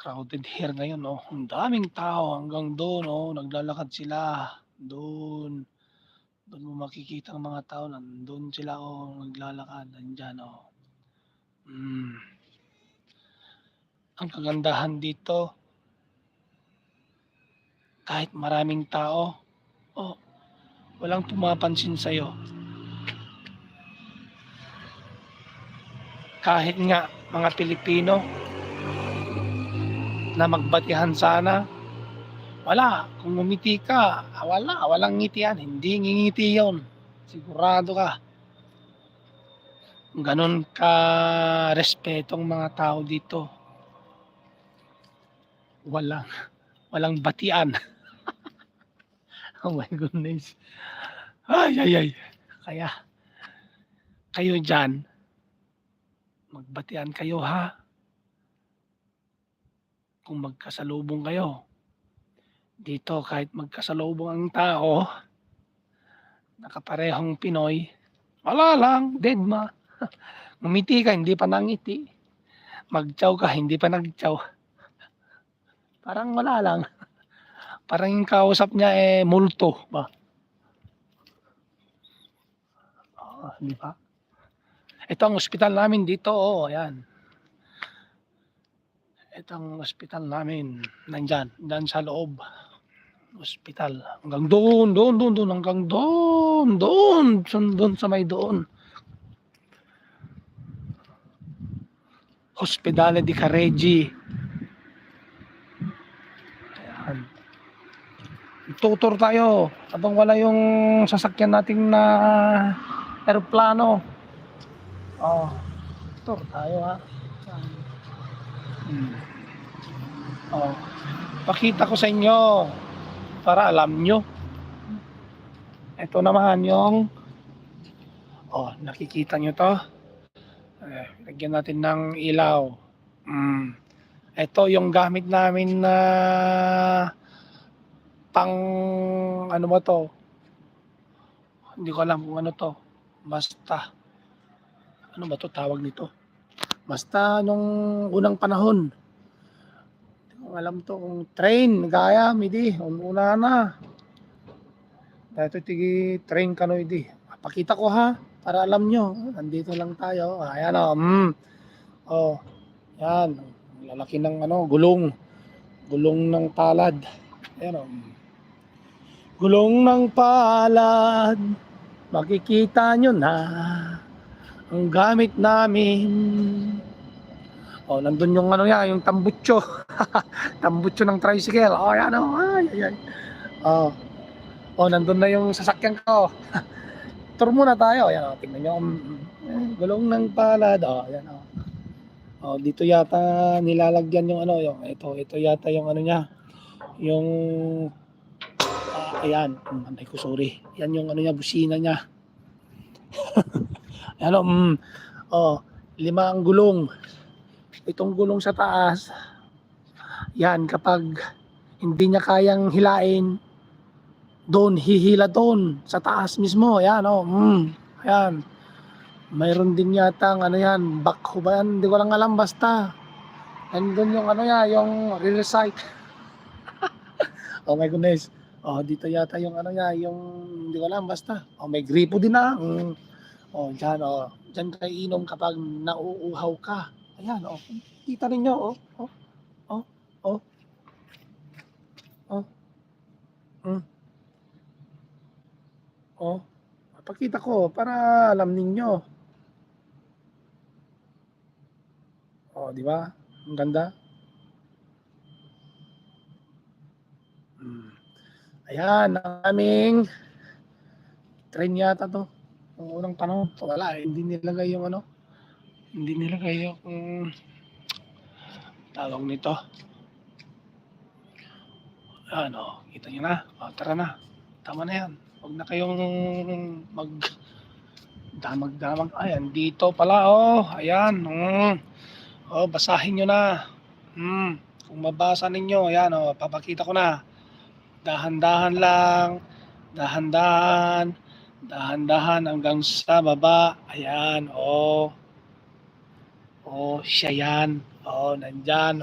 Crowded here ngayon 'no, ang daming tao hanggang do'n oh, naglalakad sila. Do'n, do'n mo makikita ang mga tao nandun sila oh, naglalakad nandiyan oh. Hmm, ang kagandahan dito kahit maraming tao, oh, walang pumapansin sa'yo. Kahit nga mga Pilipino na magbatihan sana, wala, kung ngumiti ka, walang ngitian, hindi ngingiti 'yon, sigurado ka. Gano'n ka-respeto ang mga tao dito, walang walang batian. Oh my goodness. Ay, ay, ay. Kaya kayo diyan, magbatian kayo ha, kung magkasalubong kayo. Dito kahit magkasalubong ang tao, nakaparehong Pinoy, wala lang, dedma. Ngumiti ka, hindi pa nangiti. Mag-ciao ka, hindi pa nag-ciao. Parang wala lang. Parang yung kausap niya, multo ba? Oo, di ba? Ito ang ospital namin dito, oh, ayan. Ito ang ospital namin, nandiyan sa loob. Ospital. Hanggang doon, hanggang doon sa may doon. Ospedale di Careggi. Ayan. Tutor tayo habang wala yung sasakyan nating na eroplano. Oh, tutor tayo ha. Oh, pakita ko sa inyo para alam nyo. Ito naman yung nakikita nyo to. Lagyan natin ng ilaw. Ito yung gamit namin na pang ano ba to? Hindi ko alam kung ano to. Basta ano ba to tawag nito? Basta nung unang panahon. Hindi ko alam to kung train, gaya, midi, una na. Dito tigi train kanoy di. Pakita ko ha para alam nyo. Nandito lang tayo. Ayan o. Yan. Lalaki ng gulong. Gulong ng palad. Ayan o. Gulong ng palad. Makikita nyo na ang gamit namin. Nandun yung yung tambutso. Tambutso ng tricycle. Yan o. Ay. Nandun na yung sasakyan ko. Tour muna tayo. Ayan, tingnan nyo. Gulong ng palad. Ayan, dito yata nilalagyan yung ito yata yung niya. Yung ayan. Ay ko, sorry. Yan yung niya, busina niya. Ayan, 5 ang gulong. Itong gulong sa taas. Yan, kapag hindi niya kayang hilain, doon, hihila doon, sa taas mismo, ayan ayan. Mayroon din yata yan, backhoe ba yan, hindi ko lang alam, basta. Nandun yung yung re-recite. Oh my goodness. Dito yata yung yung, hindi ko alam, basta. May gripo din na. Dyan kayo inom kapag nauuhaw ka. Ayan, kita ninyo, pakita ko para alam ninyo. Di ba? Ang ganda. Ayan, ang aming train yata to. Ang unang panahon, wala, hindi nilagay yung hindi nilagay yung tawag nito. Kita nyo na. Tara na. Tama na yan. Huwag na kayong damag-damag. Ayan, dito pala, ayan. Basahin nyo na. Kung mabasa ninyo, ayan, papakita ko na. Dahan-dahan lang. Dahan-dahan hanggang sa baba. Ayan, siya yan. Nandyan,